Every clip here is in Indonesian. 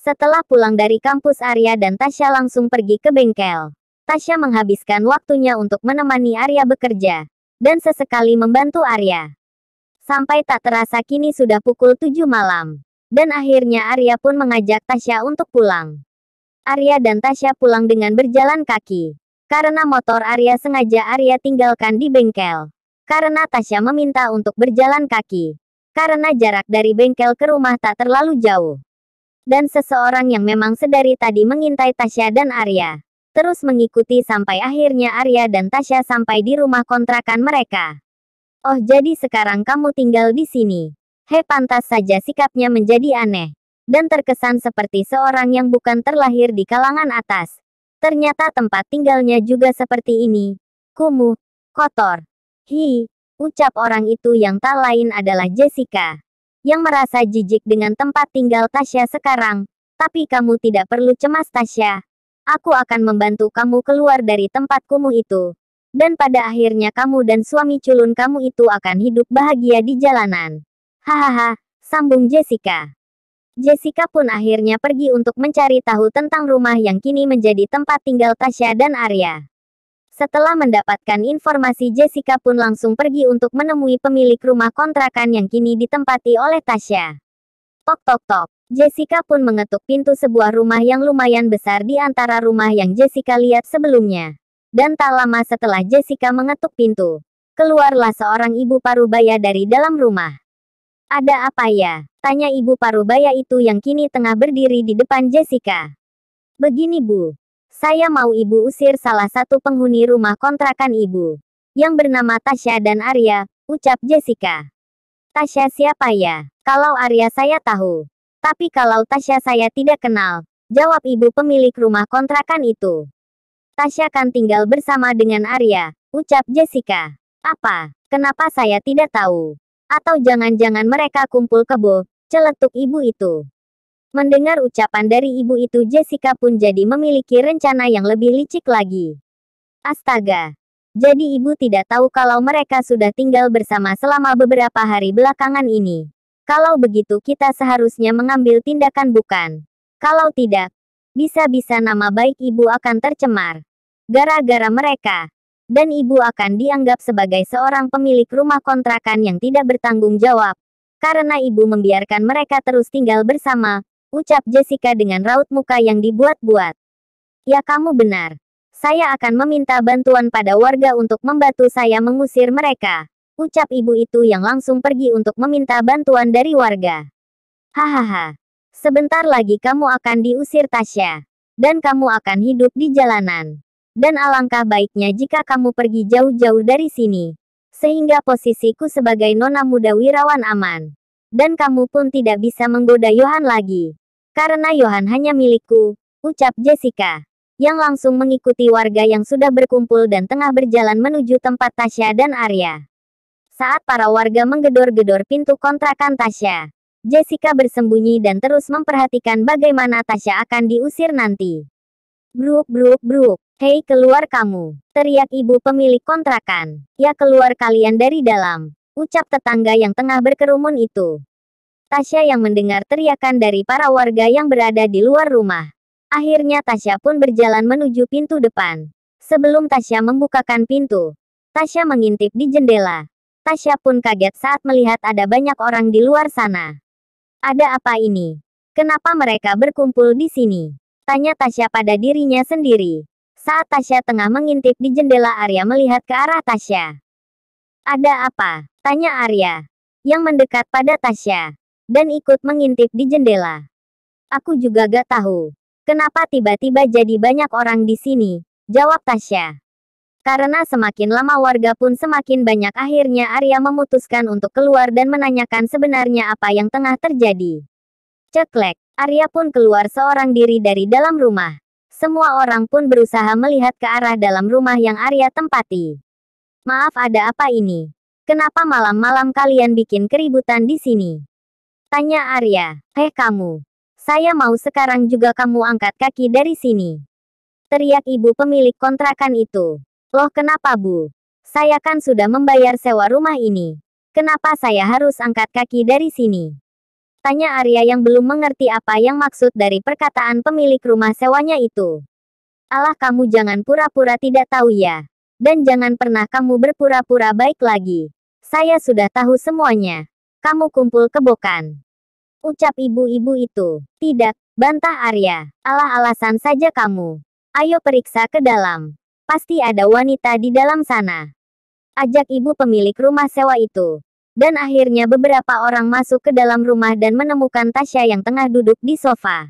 Setelah pulang dari kampus, Arya dan Tasya langsung pergi ke bengkel. Tasya menghabiskan waktunya untuk menemani Arya bekerja, dan sesekali membantu Arya. Sampai tak terasa kini sudah pukul 7 malam. Dan akhirnya Arya pun mengajak Tasya untuk pulang. Arya dan Tasya pulang dengan berjalan kaki. Karena motor Arya sengaja Arya tinggalkan di bengkel. Karena Tasya meminta untuk berjalan kaki. Karena jarak dari bengkel ke rumah tak terlalu jauh. Dan seseorang yang memang sedari tadi mengintai Tasya dan Arya. Terus mengikuti sampai akhirnya Arya dan Tasya sampai di rumah kontrakan mereka. Oh, jadi sekarang kamu tinggal di sini. Pantas saja sikapnya menjadi aneh. Dan terkesan seperti seorang yang bukan terlahir di kalangan atas. Ternyata tempat tinggalnya juga seperti ini. Kumuh, kotor. Ucap orang itu yang tak lain adalah Jessica. Yang merasa jijik dengan tempat tinggal Tasya sekarang. Tapi kamu tidak perlu cemas, Tasya. Aku akan membantu kamu keluar dari tempat kumuh itu. Dan pada akhirnya kamu dan suami culun kamu itu akan hidup bahagia di jalanan. Hahaha, sambung Jessica. Jessica pun akhirnya pergi untuk mencari tahu tentang rumah yang kini menjadi tempat tinggal Tasya dan Arya. Setelah mendapatkan informasi, Jessica pun langsung pergi untuk menemui pemilik rumah kontrakan yang kini ditempati oleh Tasya. Tok tok tok. Jessica pun mengetuk pintu sebuah rumah yang lumayan besar di antara rumah yang Jessica lihat sebelumnya. Dan tak lama setelah Jessica mengetuk pintu, keluarlah seorang ibu parubaya dari dalam rumah. Ada apa ya? Tanya ibu parubaya itu yang kini tengah berdiri di depan Jessica. Begini Bu, saya mau ibu usir salah satu penghuni rumah kontrakan ibu, yang bernama Tasya dan Arya, ucap Jessica. Tasya siapa ya? Kalau Arya saya tahu. Tapi kalau Tasya saya tidak kenal, jawab ibu pemilik rumah kontrakan itu. Tasya kan tinggal bersama dengan Arya, ucap Jessica. Apa? Kenapa saya tidak tahu? Atau jangan-jangan mereka kumpul kebo, celetuk ibu itu. Mendengar ucapan dari ibu itu, Jessica pun jadi memiliki rencana yang lebih licik lagi. Astaga. Jadi ibu tidak tahu kalau mereka sudah tinggal bersama selama beberapa hari belakangan ini. Kalau begitu kita seharusnya mengambil tindakan, bukan? Kalau tidak, bisa-bisa nama baik ibu akan tercemar. Gara-gara mereka. Dan ibu akan dianggap sebagai seorang pemilik rumah kontrakan yang tidak bertanggung jawab. Karena ibu membiarkan mereka terus tinggal bersama, ucap Jessica dengan raut muka yang dibuat-buat. Ya kamu benar. Saya akan meminta bantuan pada warga untuk membantu saya mengusir mereka, ucap ibu itu yang langsung pergi untuk meminta bantuan dari warga. Hahaha. Sebentar lagi kamu akan diusir, Tasya. Dan kamu akan hidup di jalanan. Dan alangkah baiknya jika kamu pergi jauh-jauh dari sini. Sehingga posisiku sebagai nona muda wirawan aman. Dan kamu pun tidak bisa menggoda Yohan lagi. Karena Yohan hanya milikku, ucap Jessica. Yang langsung mengikuti warga yang sudah berkumpul dan tengah berjalan menuju tempat Tasya dan Arya. Saat para warga menggedor-gedor pintu kontrakan Tasya, Jessica bersembunyi dan terus memperhatikan bagaimana Tasya akan diusir nanti. Bruk bruk bruk. Hei keluar kamu, teriak ibu pemilik kontrakan. Ya keluar kalian dari dalam, ucap tetangga yang tengah berkerumun itu. Tasya yang mendengar teriakan dari para warga yang berada di luar rumah. Akhirnya Tasya pun berjalan menuju pintu depan. Sebelum Tasya membukakan pintu, Tasya mengintip di jendela. Tasya pun kaget saat melihat ada banyak orang di luar sana. Ada apa ini? Kenapa mereka berkumpul di sini? Tanya Tasya pada dirinya sendiri. Saat Tasya tengah mengintip di jendela, Arya melihat ke arah Tasya. Ada apa? Tanya Arya, yang mendekat pada Tasya, dan ikut mengintip di jendela. Aku juga gak tahu. Kenapa tiba-tiba jadi banyak orang di sini? Jawab Tasya. Karena semakin lama warga pun semakin banyak, akhirnya Arya memutuskan untuk keluar dan menanyakan sebenarnya apa yang tengah terjadi. Ceklek, Arya pun keluar seorang diri dari dalam rumah. Semua orang pun berusaha melihat ke arah dalam rumah yang Arya tempati. Maaf, ada apa ini? Kenapa malam-malam kalian bikin keributan di sini? Tanya Arya. Kamu. Saya mau sekarang juga kamu angkat kaki dari sini. Teriak ibu pemilik kontrakan itu. Loh kenapa Bu? Saya kan sudah membayar sewa rumah ini. Kenapa saya harus angkat kaki dari sini? Tanya Arya yang belum mengerti apa yang maksud dari perkataan pemilik rumah sewanya itu. Alah, kamu jangan pura-pura tidak tahu ya. Dan jangan pernah kamu berpura-pura baik lagi. Saya sudah tahu semuanya. Kamu kumpul kebokan. Ucap ibu-ibu itu. Tidak, bantah Arya. Alah, alasan saja kamu. Ayo periksa ke dalam. Pasti ada wanita di dalam sana. Ajak ibu pemilik rumah sewa itu. Dan akhirnya beberapa orang masuk ke dalam rumah dan menemukan Tasya yang tengah duduk di sofa.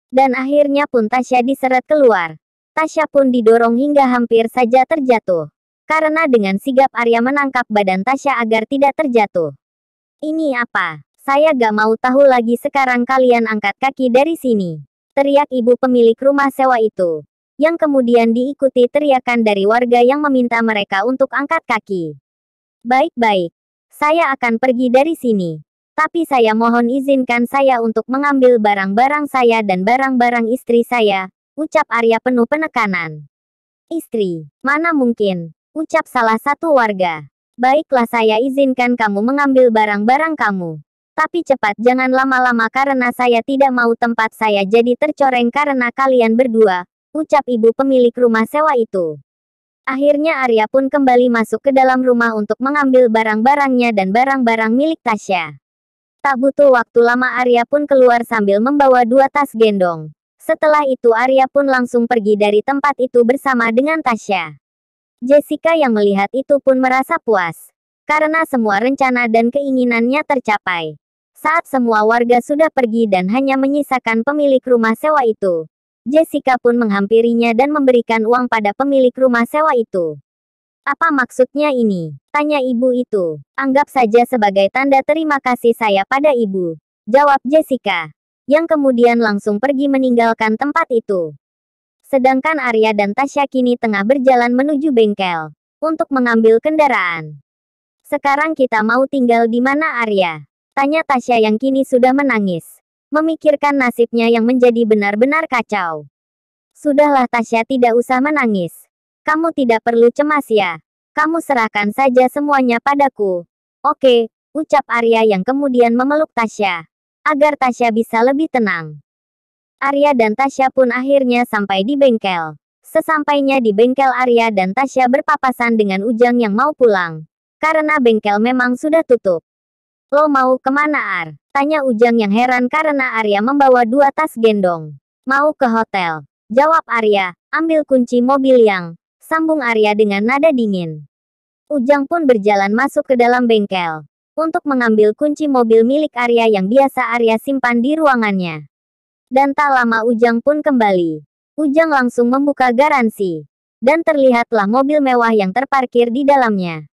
Dan akhirnya pun Tasya diseret keluar. Tasya pun didorong hingga hampir saja terjatuh. Karena dengan sigap Arya menangkap badan Tasya agar tidak terjatuh. Ini apa? Saya gak mau tahu lagi, sekarang kalian angkat kaki dari sini. Teriak ibu pemilik rumah sewa itu. Yang kemudian diikuti teriakan dari warga yang meminta mereka untuk angkat kaki. Baik-baik. Saya akan pergi dari sini. Tapi saya mohon izinkan saya untuk mengambil barang-barang saya dan barang-barang istri saya, ucap Arya penuh penekanan. Istri? Mana mungkin, ucap salah satu warga. Baiklah, saya izinkan kamu mengambil barang-barang kamu. Tapi cepat, jangan lama-lama karena saya tidak mau tempat saya jadi tercoreng karena kalian berdua, ucap ibu pemilik rumah sewa itu. Akhirnya Arya pun kembali masuk ke dalam rumah untuk mengambil barang-barangnya dan barang-barang milik Tasya. Tak butuh waktu lama Arya pun keluar sambil membawa 2 tas gendong. Setelah itu Arya pun langsung pergi dari tempat itu bersama dengan Tasya. Jessica yang melihat itu pun merasa puas. Karena semua rencana dan keinginannya tercapai. Saat semua warga sudah pergi dan hanya menyisakan pemilik rumah sewa itu, Jessica pun menghampirinya dan memberikan uang pada pemilik rumah sewa itu. Apa maksudnya ini? Tanya ibu itu. Anggap saja sebagai tanda terima kasih saya pada ibu, jawab Jessica. Yang kemudian langsung pergi meninggalkan tempat itu. Sedangkan Arya dan Tasya kini tengah berjalan menuju bengkel untuk mengambil kendaraan. Sekarang kita mau tinggal di mana, Arya? Tanya Tasya yang kini sudah menangis. Memikirkan nasibnya yang menjadi benar-benar kacau. Sudahlah Tasya, tidak usah menangis. Kamu tidak perlu cemas ya. Kamu serahkan saja semuanya padaku. Oke, ucap Arya yang kemudian memeluk Tasya. Agar Tasya bisa lebih tenang. Arya dan Tasya pun akhirnya sampai di bengkel. Sesampainya di bengkel, Arya dan Tasya berpapasan dengan Ujang yang mau pulang. Karena bengkel memang sudah tutup. Lo mau kemana, Ar? Tanya Ujang yang heran karena Arya membawa 2 tas gendong. Mau ke hotel, jawab Arya. Ambil kunci mobil yang, sambung Arya dengan nada dingin. Ujang pun berjalan masuk ke dalam bengkel. Untuk mengambil kunci mobil milik Arya yang biasa Arya simpan di ruangannya. Dan tak lama Ujang pun kembali. Ujang langsung membuka garansi. Dan terlihatlah mobil mewah yang terparkir di dalamnya.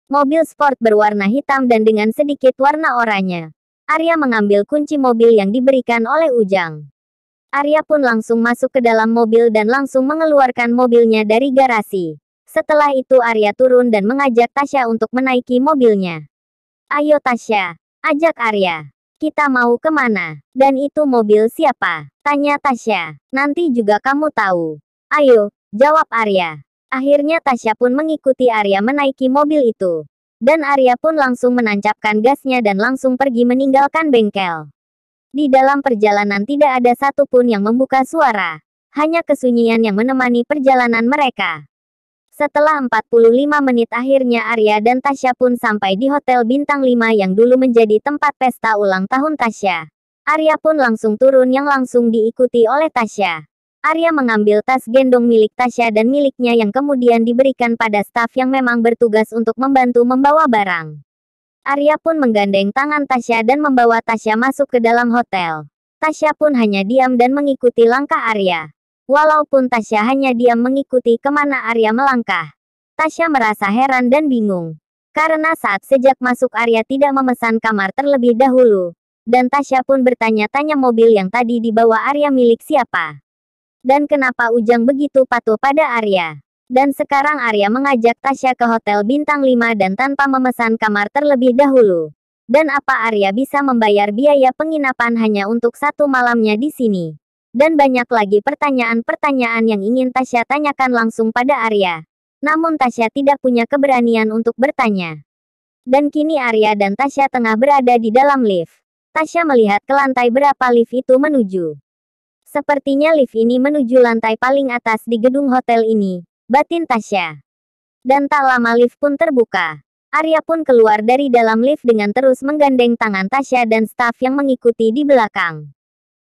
Mobil sport berwarna hitam dan dengan sedikit warna oranye. Arya mengambil kunci mobil yang diberikan oleh Ujang. Arya pun langsung masuk ke dalam mobil dan langsung mengeluarkan mobilnya dari garasi. Setelah itu Arya turun dan mengajak Tasya untuk menaiki mobilnya. Ayo Tasya, ajak Arya. Kita mau kemana? Dan itu mobil siapa? Tanya Tasya. Nanti juga kamu tahu. Ayo, jawab Arya. Akhirnya Tasya pun mengikuti Arya menaiki mobil itu. Dan Arya pun langsung menancapkan gasnya dan langsung pergi meninggalkan bengkel. Di dalam perjalanan tidak ada satupun yang membuka suara. Hanya kesunyian yang menemani perjalanan mereka. Setelah 45 menit akhirnya Arya dan Tasya pun sampai di Hotel Bintang 5 yang dulu menjadi tempat pesta ulang tahun Tasya. Arya pun langsung turun yang langsung diikuti oleh Tasya. Arya mengambil tas gendong milik Tasya dan miliknya yang kemudian diberikan pada staf yang memang bertugas untuk membantu membawa barang. Arya pun menggandeng tangan Tasya dan membawa Tasya masuk ke dalam hotel. Tasya pun hanya diam dan mengikuti langkah Arya. Walaupun Tasya hanya diam mengikuti kemana Arya melangkah, Tasya merasa heran dan bingung. Karena saat sejak masuk Arya tidak memesan kamar terlebih dahulu. Dan Tasya pun bertanya-tanya mobil yang tadi dibawa Arya milik siapa. Dan kenapa Ujang begitu patuh pada Arya? Dan sekarang Arya mengajak Tasya ke Hotel Bintang 5 dan tanpa memesan kamar terlebih dahulu. Dan apa Arya bisa membayar biaya penginapan hanya untuk 1 malamnya di sini? Dan banyak lagi pertanyaan-pertanyaan yang ingin Tasya tanyakan langsung pada Arya. Namun Tasya tidak punya keberanian untuk bertanya. Dan kini Arya dan Tasya tengah berada di dalam lift. Tasya melihat ke lantai berapa lift itu menuju. Sepertinya lift ini menuju lantai paling atas di gedung hotel ini, batin Tasya. Dan tak lama lift pun terbuka. Arya pun keluar dari dalam lift dengan terus menggandeng tangan Tasya dan staf yang mengikuti di belakang.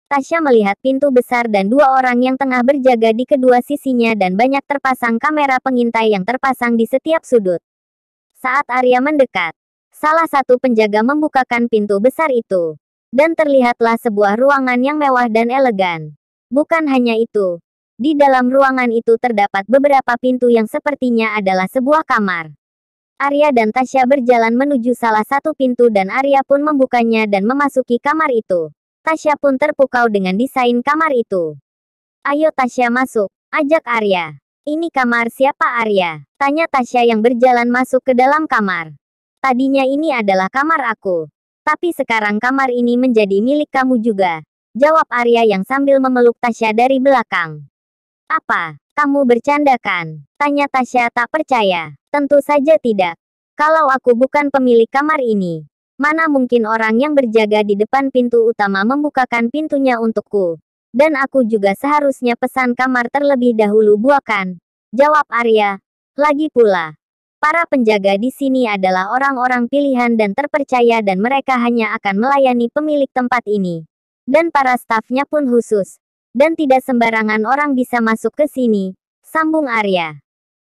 Tasya melihat pintu besar dan dua orang yang tengah berjaga di kedua sisinya dan banyak terpasang kamera pengintai yang terpasang di setiap sudut. Saat Arya mendekat, salah satu penjaga membukakan pintu besar itu. Dan terlihatlah sebuah ruangan yang mewah dan elegan. Bukan hanya itu. Di dalam ruangan itu terdapat beberapa pintu yang sepertinya adalah sebuah kamar. Arya dan Tasya berjalan menuju salah satu pintu dan Arya pun membukanya dan memasuki kamar itu. Tasya pun terpukau dengan desain kamar itu. Ayo Tasya masuk, ajak Arya. Ini kamar siapa Arya? Tanya Tasya yang berjalan masuk ke dalam kamar. Tadinya ini adalah kamar aku. Tapi sekarang kamar ini menjadi milik kamu juga. Jawab Arya yang sambil memeluk Tasya dari belakang. Apa? Kamu bercanda kan? Tanya Tasya tak percaya. Tentu saja tidak. Kalau aku bukan pemilik kamar ini, mana mungkin orang yang berjaga di depan pintu utama membukakan pintunya untukku. Dan aku juga seharusnya pesan kamar terlebih dahulu bukan? Jawab Arya. Lagi pula, para penjaga di sini adalah orang-orang pilihan dan terpercaya dan mereka hanya akan melayani pemilik tempat ini. Dan para stafnya pun khusus. Dan tidak sembarangan orang bisa masuk ke sini. Sambung Arya.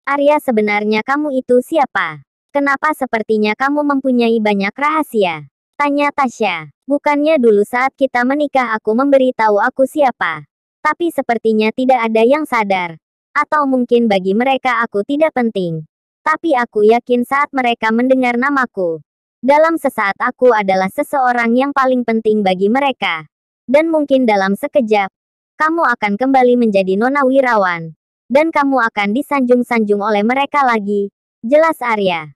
Arya sebenarnya kamu itu siapa? Kenapa sepertinya kamu mempunyai banyak rahasia? Tanya Tasya. Bukannya dulu saat kita menikah aku memberitahu aku siapa. Tapi sepertinya tidak ada yang sadar. Atau mungkin bagi mereka aku tidak penting. Tapi aku yakin saat mereka mendengar namaku. Dalam sesaat aku adalah seseorang yang paling penting bagi mereka. Dan mungkin dalam sekejap, kamu akan kembali menjadi nona wirawan. Dan kamu akan disanjung-sanjung oleh mereka lagi. Jelas Arya.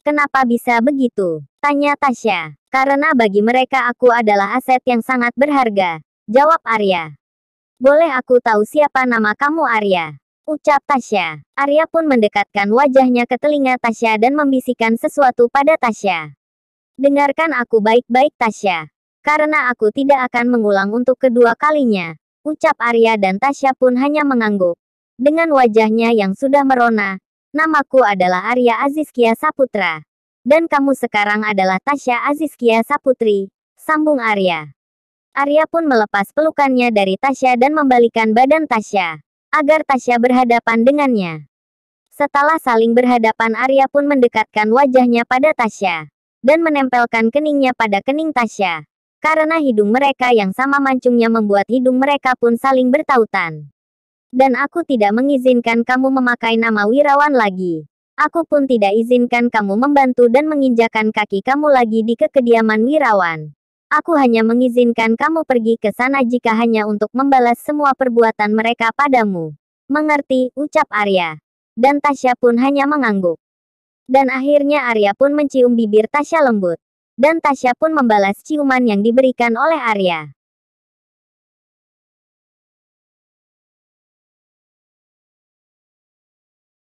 Kenapa bisa begitu? Tanya Tasya. Karena bagi mereka aku adalah aset yang sangat berharga. Jawab Arya. Boleh aku tahu siapa nama kamu Arya? Ucap Tasya. Arya pun mendekatkan wajahnya ke telinga Tasya dan membisikkan sesuatu pada Tasya. Dengarkan aku baik-baik Tasya. Karena aku tidak akan mengulang untuk kedua kalinya. Ucap Arya dan Tasya pun hanya mengangguk. Dengan wajahnya yang sudah merona. Namaku adalah Arya Azizkia Saputra. Dan kamu sekarang adalah Tasya Azizkia Saputri. Sambung Arya. Arya pun melepas pelukannya dari Tasya dan membalikan badan Tasya. Agar Tasya berhadapan dengannya. Setelah saling berhadapan Arya pun mendekatkan wajahnya pada Tasya. Dan menempelkan keningnya pada kening Tasya. Karena hidung mereka yang sama mancungnya membuat hidung mereka pun saling bertautan. Dan aku tidak mengizinkan kamu memakai nama wirawan lagi. Aku pun tidak izinkan kamu membantu dan menginjakan kaki kamu lagi di kediaman wirawan. Aku hanya mengizinkan kamu pergi ke sana jika hanya untuk membalas semua perbuatan mereka padamu. Mengerti, ucap Arya. Dan Tasya pun hanya mengangguk. Dan akhirnya Arya pun mencium bibir Tasya lembut. Dan Tasya pun membalas ciuman yang diberikan oleh Arya.